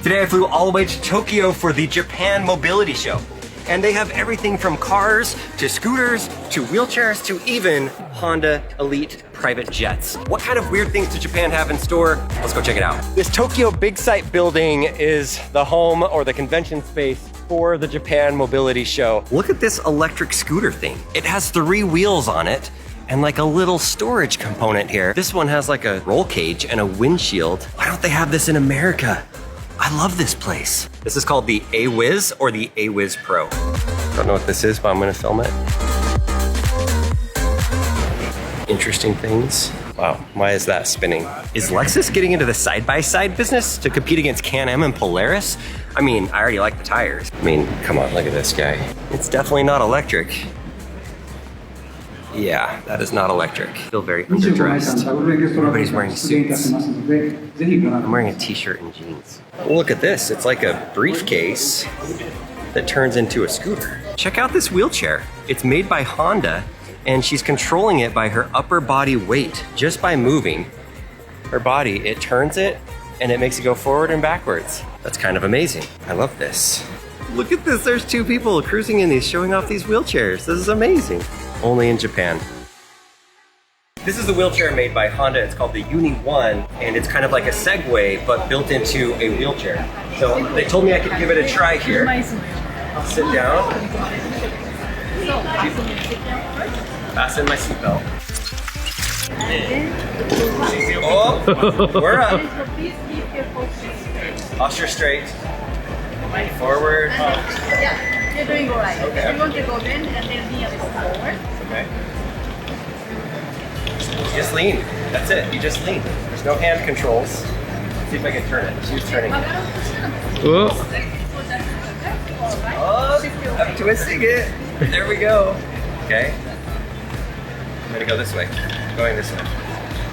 Today I flew all the way to Tokyo for the Japan Mobility Show. And they have everything from cars, to scooters, to wheelchairs, to even Honda Elite private jets. What kind of weird things does Japan have in store? Let's go check it out. This Tokyo Big Sight building is the home or the convention space for the Japan Mobility Show. Look at this electric scooter thing. It has 3 wheels on it and like a little storage component here. This one has like a roll cage and a windshield. Why don't they have this in America? I love this place. This is called the A-Wiz or the A-Wiz Pro. Don't know what this is, but I'm gonna film it. Interesting things. Wow, why is that spinning? Is Lexus getting into the side-by-side business to compete against Can-Am and Polaris? I mean, I already like the tires. I mean, come on, look at this guy. It's definitely not electric. Yeah, that is not electric. I feel very underdressed. Everybody's wearing suits. I'm wearing a t-shirt and jeans. Look at this, it's like a briefcase that turns into a scooter. Check out this wheelchair. It's made by Honda, and she's controlling it by her upper body weight. Just by moving her body, it turns it, and it makes it go forward and backwards. That's kind of amazing. I love this. Look at this, there's 2 people cruising in these, showing off these wheelchairs. This is amazing. Only in Japan. This is a wheelchair made by Honda. It's called the Uni 1, and it's kind of like a Segway, but built into a wheelchair. So they told me I could give it a try here. I'll sit down. Fasten my seatbelt. Oh, we're up. Posture straight. Forward. Yeah, you're doing all right. Okay. You want to go in and then knee a little forward. Okay. Just lean. That's it. You just lean. There's no hand controls. Let's see if I can turn it. She's turning it. Oh, I'm twisting it. There we go. Okay. I'm gonna go this way. I'm going this way.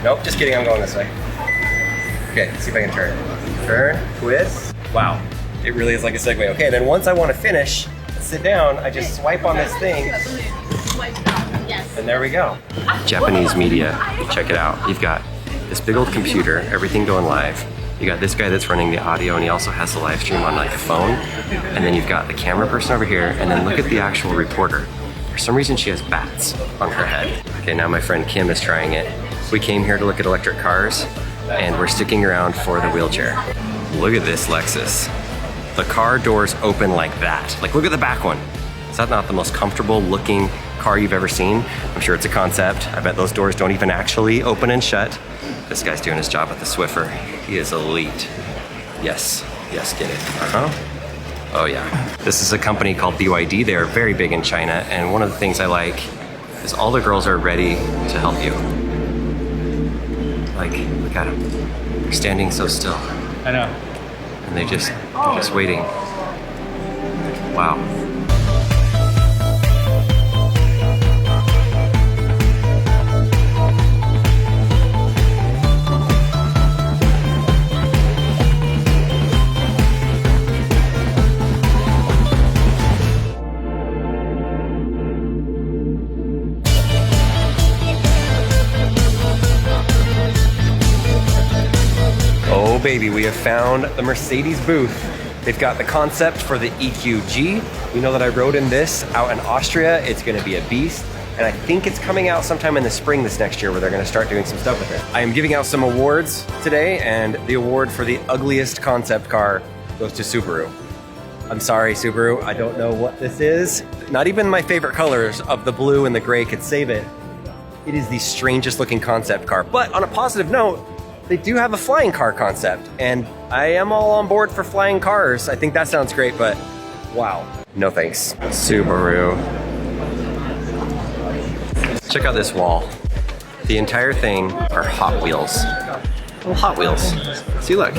Nope, just kidding. I'm going this way. Okay, let's see if I can turn. Turn, twist. Wow. It really is like a Segway. Okay, then once I want to finish, sit down, I just swipe on this thing, and there we go. Japanese media, check it out. You've got this big old computer, everything going live. You got this guy that's running the audio, and he also has the live stream on like a phone. And then you've got the camera person over here, and then look at the actual reporter. For some reason, she has bats on her head. Okay, now my friend Kim is trying it. We came here to look at electric cars, and we're sticking around for the wheelchair. Look at this Lexus. The car doors open like that. Like, look at the back one. Is that not the most comfortable looking car you've ever seen? I'm sure it's a concept. I bet those doors don't even actually open and shut. This guy's doing his job at the Swiffer. He is elite. Yes, yes, get it. Oh yeah. This is a company called BYD. They are very big in China, and one of the things I like is all the girls are ready to help you. Like, look at them. They're standing so still. I know. And they're just waiting. Wow. Oh baby, we have found the Mercedes booth. They've got the concept for the EQG. You know that I rode in this out in Austria. It's gonna be a beast. And I think it's coming out sometime in the spring this next year where they're gonna start doing some stuff with it. I am giving out some awards today, and the award for the ugliest concept car goes to Subaru. I'm sorry, Subaru, I don't know what this is. Not even my favorite colors of the blue and the gray could save it. It is the strangest looking concept car. But on a positive note, they do have a flying car concept, and I am all on board for flying cars. I think that sounds great, but wow. No thanks. Subaru. Check out this wall. The entire thing are Hot Wheels. Little Hot Wheels. See, look.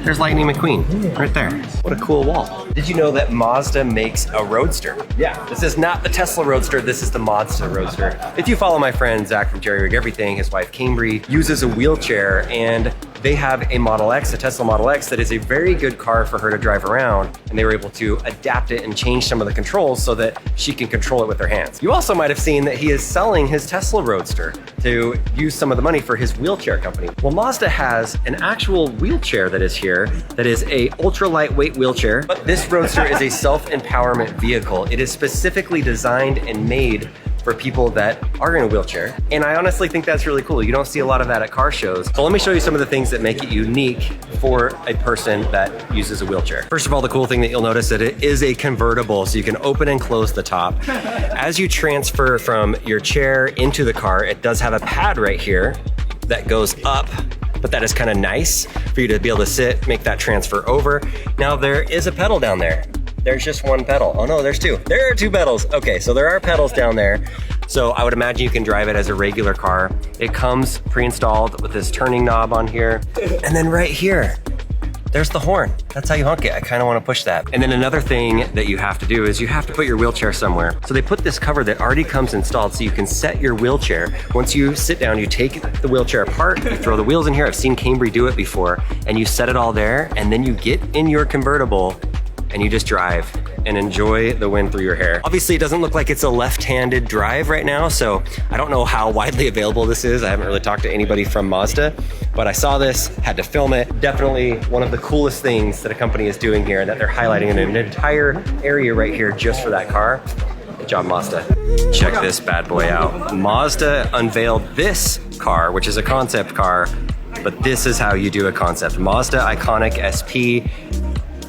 There's Lightning McQueen right there. What a cool wall. Did you know that Mazda makes a Roadster? Yeah, this is not the Tesla Roadster, this is the Mazda Roadster. If you follow my friend Zach from Jerry Rig Everything, his wife Cambry uses a wheelchair, and they have a Model X, a Tesla Model X, that is a very good car for her to drive around, and they were able to adapt it and change some of the controls so that she can control it with her hands. You also might have seen that he is selling his Tesla Roadster to use some of the money for his wheelchair company. Well, Mazda has an actual wheelchair that is here that is a ultra lightweight wheelchair, but this Roadster is a self-empowerment vehicle. It is specifically designed and made for people that are in a wheelchair. And I honestly think that's really cool. You don't see a lot of that at car shows. So let me show you some of the things that make it unique for a person that uses a wheelchair. First of all, the cool thing that you'll notice that it is a convertible, so you can open and close the top. As you transfer from your chair into the car, it does have a pad right here that goes up, but that is kind of nice for you to be able to sit, make that transfer over. Now there is a pedal down there. There's just one pedal. Oh no, there's two. There are two pedals. Okay, so there are pedals down there. So I would imagine you can drive it as a regular car. It comes pre-installed with this turning knob on here. And then right here, there's the horn. That's how you honk it. I kind of want to push that. And then another thing that you have to do is you have to put your wheelchair somewhere. So they put this cover that already comes installed so you can set your wheelchair. Once you sit down, you take the wheelchair apart, you throw the wheels in here. I've seen Cambry do it before, and you set it all there, and then you get in your convertible and you just drive and enjoy the wind through your hair. Obviously, it doesn't look like it's a left-handed drive right now, so I don't know how widely available this is. I haven't really talked to anybody from Mazda, but I saw this, had to film it. Definitely one of the coolest things that a company is doing here, that they're highlighting in an entire area right here just for that car. Good job, Mazda. Check this bad boy out. Mazda unveiled this car, which is a concept car, but this is how you do a concept. Mazda Iconic SP.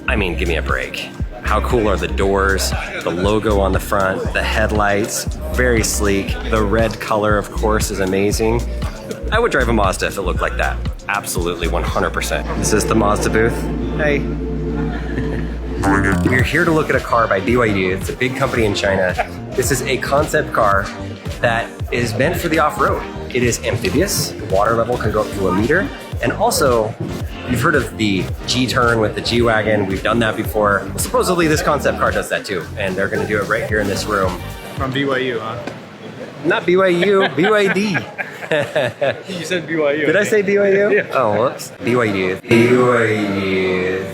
I mean, give me a break. How cool are the doors, the logo on the front, the headlights, very sleek. The red color, of course, is amazing. I would drive a Mazda if it looked like that. Absolutely, 100%. This is the Mazda booth. Hey. We're here to look at a car by BYD. It's a big company in China. This is a concept car that is meant for the off-road. It is amphibious. The water level can go up to 1 meter. And also, you've heard of the G-Turn with the G-Wagon. We've done that before. Well, supposedly this concept car does that too. And they're gonna do it right here in this room. From BYU, huh? Not BYU, BYD. You said BYU. Did I say BYU? Yeah. Oh, whoops. BYD. BYD.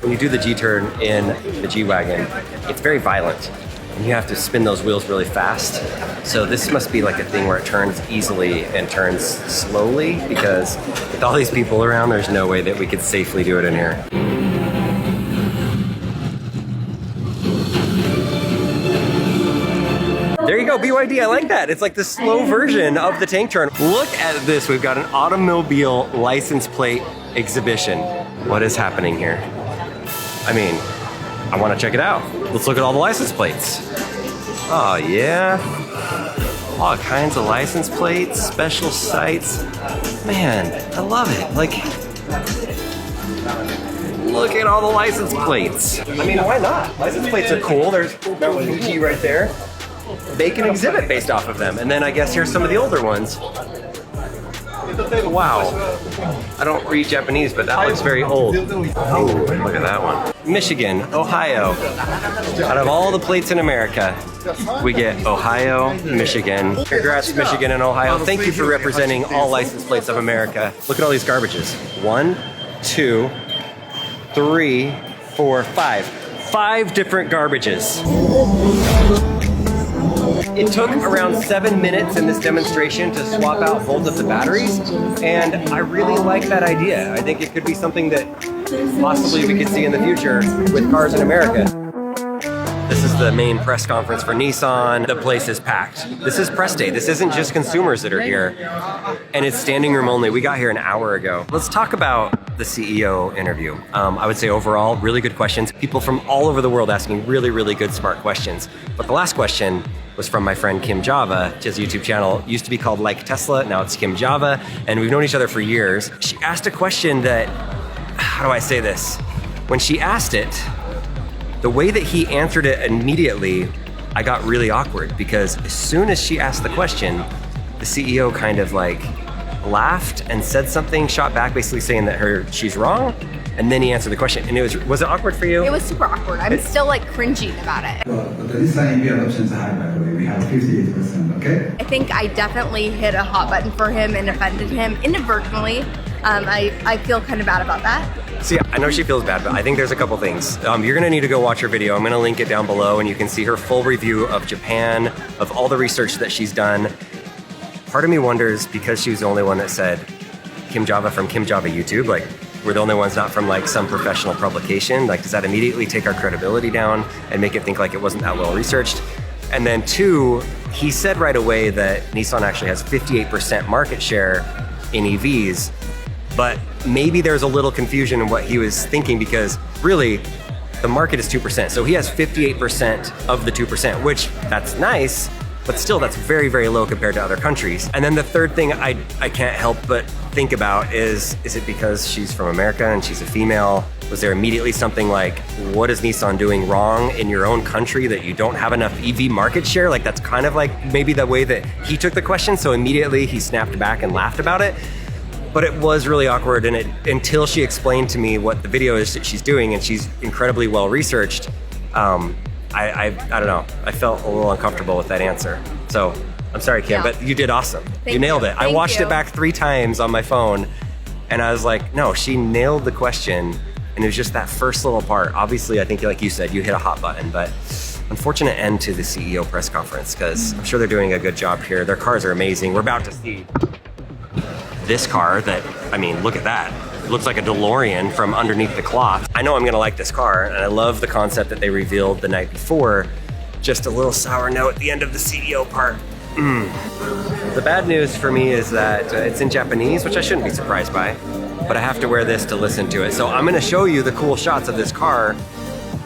When you do the G-Turn in the G-Wagon, it's very violent. And you have to spin those wheels really fast. So this must be like a thing where it turns easily and turns slowly, because with all these people around, there's no way that we could safely do it in here. There you go, BYD, I like that. It's like the slow version of the tank turn. Look at this, we've got an automobile license plate exhibition. What is happening here? I mean, I want to check it out. Let's look at all the license plates. Oh yeah, all kinds of license plates, special sites. Man, I love it. Like, look at all the license plates. I mean, why not? License plates are cool. There's Fuji right there. They can exhibit based off of them. And then I guess here's some of the older ones. Wow. I don't read Japanese, but that looks very old. Oh, look at that one. Michigan, Ohio. Out of all the plates in America, we get Ohio, Michigan. Congrats, Michigan and Ohio. Thank you for representing all license plates of America. Look at all these garbages. 1, 2, 3, 4, 5. 5 different garbages. It took around 7 minutes in this demonstration to swap out both of the batteries, and I really like that idea. I think it could be something that possibly we could see in the future with cars in America. This is the main press conference for Nissan. The place is packed. This is press day. This isn't just consumers that are here, and it's standing room only. We got here an hour ago. Let's talk about the CEO interview. I would say overall, really good questions. People from all over the world asking really, really good, smart questions. But the last question was from my friend Kim Java. His YouTube channel used to be called Like Tesla, now it's Kim Java, and we've known each other for years. She asked a question that, how do I say this? When she asked it, the way that he answered it immediately, I got really awkward, because as soon as she asked the question, the CEO kind of like laughed and said something, shot back basically saying that she's wrong, and then he answered the question. And was it awkward for you? It was super awkward. I'm still like cringing about it. The Nissan EV adoption is high, by the way. We have 58%, okay? I think I definitely hit a hot button for him and offended him inadvertently. I feel kind of bad about that. See, I know she feels bad, but I think there's a couple things. You're gonna need to go watch her video. I'm gonna link it down below and you can see her full review of Japan, of all the research that she's done. Part of me wonders, because she was the only one that said Kim Java from Kim Java YouTube, like we're the only ones not from like some professional publication, like does that immediately take our credibility down and make it think like it wasn't that well researched? And then two, he said right away that Nissan actually has 58% market share in EVs, but maybe there's a little confusion in what he was thinking because really the market is 2%. So he has 58% of the 2%, which that's nice, but still that's very, very low compared to other countries. And then the third thing I can't help but think about is it because she's from America and she's a female? Was there immediately something like, what is Nissan doing wrong in your own country that you don't have enough EV market share? Like that's kind of like maybe the way that he took the question. So immediately he snapped back and laughed about it. But it was really awkward and until she explained to me what the video is that she's doing, and she's incredibly well researched, I don't know, I felt a little uncomfortable with that answer. So I'm sorry, Kim, but you did awesome. You nailed it. I watched it back 3 times on my phone and I was like, no, she nailed the question. And it was just that first little part. Obviously, I think like you said, you hit a hot button, but unfortunate end to the CEO press conference because I'm sure they're doing a good job here. Their cars are amazing. We're about to see this car that, I mean, look at that. It looks like a DeLorean from underneath the cloth. I know I'm gonna like this car and I love the concept that they revealed the night before. Just a little sour note at the end of the CEO part. The bad news for me is that it's in Japanese, which I shouldn't be surprised by, but I have to wear this to listen to it. So I'm gonna show you the cool shots of this car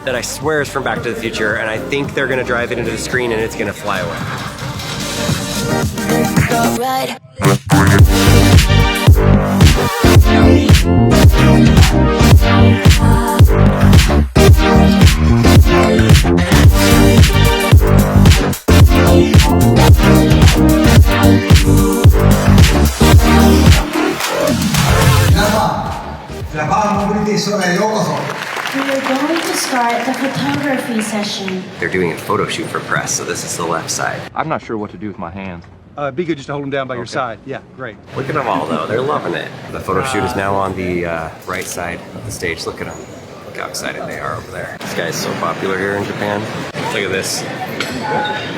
that I swear is from Back to the Future, and I think they're gonna drive it into the screen and it's gonna fly away. We are going to start the photography session. They're doing a photo shoot for press, so this is the left side. I'm not sure what to do with my hands. Be good just to hold them down by your side. Yeah, great. Look at them all though, they're loving it. The photo shoot is now on the right side of the stage. Look at them. Look how excited they are over there. This guy's so popular here in Japan. Look at this.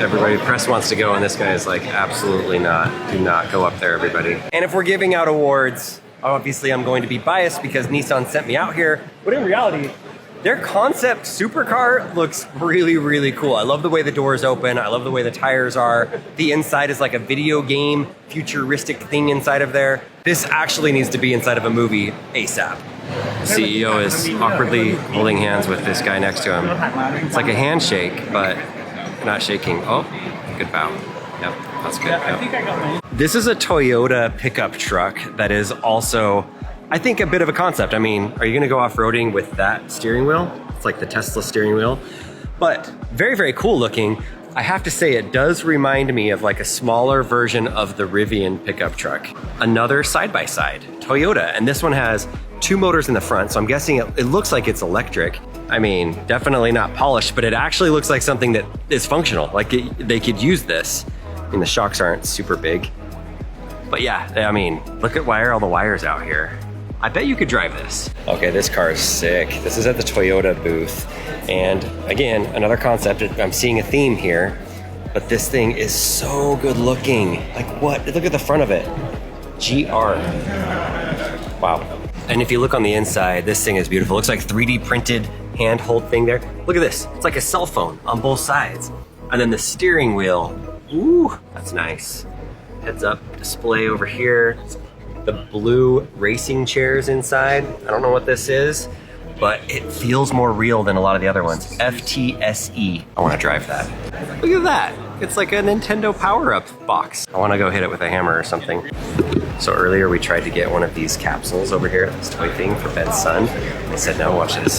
Everybody, press wants to go and this guy is like, absolutely not. Do not go up there, everybody. And if we're giving out awards, obviously I'm going to be biased because Nissan sent me out here, but in reality, their concept supercar looks really, really cool. I love the way the doors open. I love the way the tires are. The inside is like a video game, futuristic thing inside of there. This actually needs to be inside of a movie ASAP. The CEO is awkwardly holding hands with this guy next to him. It's like a handshake, but not shaking. Oh, good bow. Yep, that's good. Yep. This is a Toyota pickup truck that is also, I think, a bit of a concept. I mean, are you gonna go off-roading with that steering wheel? It's like the Tesla steering wheel, but very, very cool looking. I have to say it does remind me of like a smaller version of the Rivian pickup truck. Another side-by-side, Toyota, and this one has 2 motors in the front, so I'm guessing it looks like it's electric. I mean, definitely not polished, but it actually looks like something that is functional. Like they could use this. I mean, the shocks aren't super big, but yeah, I mean, look at why are all the wires out here. I bet you could drive this. Okay, this car is sick. This is at the Toyota booth. And again, another concept, I'm seeing a theme here, but this thing is so good looking. Like what? Look at the front of it. GR. Wow. And if you look on the inside, this thing is beautiful. It looks like 3D printed handhold thing there. Look at this. It's like a cell phone on both sides. And then the steering wheel. Ooh, that's nice. Heads up display over here. The blue racing chairs inside. I don't know what this is, but it feels more real than a lot of the other ones. FTSE. I want to drive that. Look at that. It's like a Nintendo power-up box. I want to go hit it with a hammer or something. So earlier we tried to get one of these capsules over here, this toy thing for Ben's son. They said no, watch this.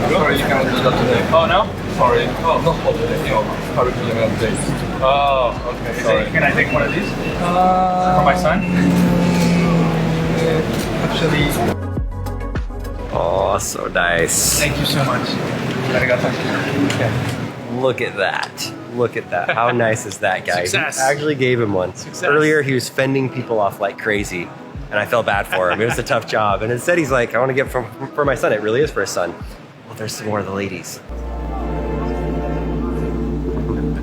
Sorry, you cannot do that today. Oh, no? Sorry. Oh, not holiday. No, curriculum days. Oh, okay. Sorry. Can I take one of these? For my son? Actually. Oh, so nice. Thank you so much. Look at that. Look at that. How nice is that guy? Success. He actually gave him one. Success. Earlier, he was fending people off like crazy, and I felt bad for him. It was a tough job. And instead, he's like, I want to get for my son. It really is for his son. Well, there's some more of the ladies.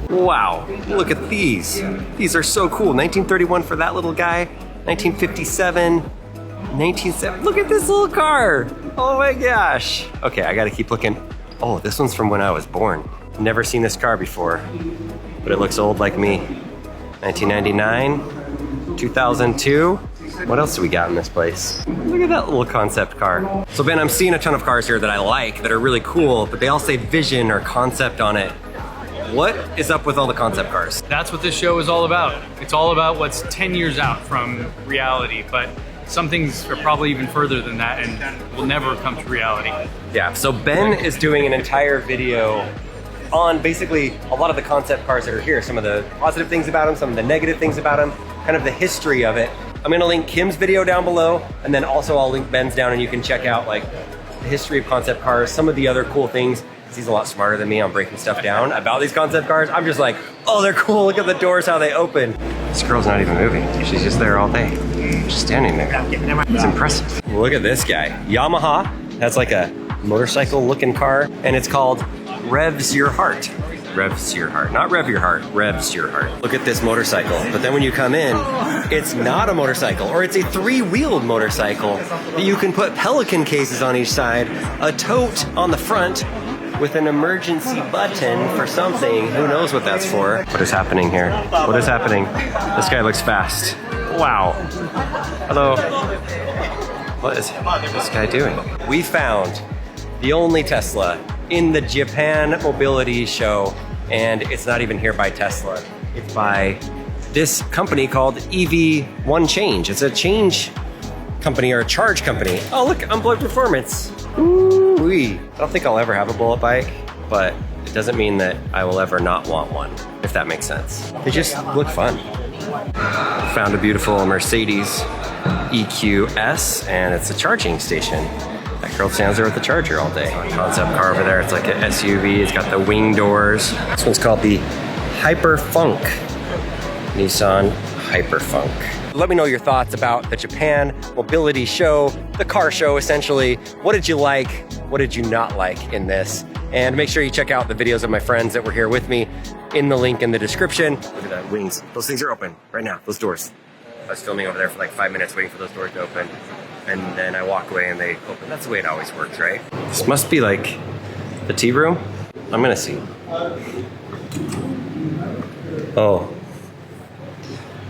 Wow, look at these. These are so cool. 1931 for that little guy. 1957. 1970. Look at this little car. Oh my gosh. Okay, I gotta keep looking. Oh, this one's from when I was born. Never seen this car before, but it looks old like me. 1999, 2002. What else do we got in this place? Look at that little concept car. So Ben, I'm seeing a ton of cars here that I like, that are really cool, but they all say vision or concept on it. What is up with all the concept cars? That's what this show is all about. It's all about what's 10 years out from reality, but some things are probably even further than that and will never come to reality. Yeah, so Ben is doing an entire video on basically a lot of the concept cars that are here. Some of the positive things about them, some of the negative things about them, kind of the history of it. I'm gonna link Kim's video down below, and then also I'll link Ben's down and you can check out like the history of concept cars, some of the other cool things. He's a lot smarter than me on breaking stuff down about these concept cars. I'm just like, oh, they're cool. Look at the doors, how they open. This girl's not even moving. She's just there all day. Just standing there. It's impressive. Look at this guy. Yamaha has like a motorcycle looking car, and it's called Revs Your Heart. Revs Your Heart. Not Rev Your Heart, Revs Your Heart. Look at this motorcycle. But then when you come in, it's not a motorcycle, or it's a three-wheeled motorcycle that you can put Pelican cases on each side, a tote on the front, with an emergency button for something. Who knows what that's for? What is happening here? What is happening? This guy looks fast. Wow. Hello. What is this guy doing? We found the only Tesla in the Japan Mobility Show, and it's not even here by Tesla. It's by this company called EV1 Change. It's a change company or a charge company. Oh, look, Unplugged Performance. Ooh-wee. I don't think I'll ever have a bullet bike, but it doesn't mean that I will ever not want one, if that makes sense. They just look fun. Found a beautiful Mercedes EQS, and it's a charging station. That girl stands there with the charger all day. Concept car over there, it's like an SUV. It's got the wing doors. This one's called the Hyperfunk. Nissan Hyperfunk. Let me know your thoughts about the Japan Mobility Show, the car show essentially. What did you like? What did you not like in this? And make sure you check out the videos of my friends that were here with me in the link in the description. Look at that, wings. Those things are open right now, those doors. I was filming over there for like 5 minutes waiting for those doors to open. And then I walk away and they open. That's the way it always works, right? This must be like the tea room. I'm gonna see. Oh.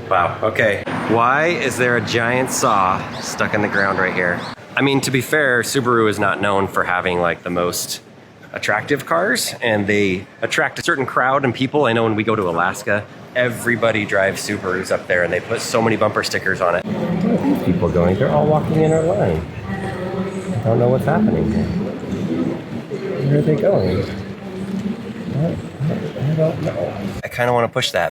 Wow, okay. Why is there a giant saw stuck in the ground right here? I mean, to be fair, Subaru is not known for having like the most attractive cars, and they attract a certain crowd and people. I know when we go to Alaska, everybody drives Subarus up there and they put so many bumper stickers on it. Where are these people going? They're all walking in our line. I don't know what's happening here. Where are they going? I don't know. I kind of want to push that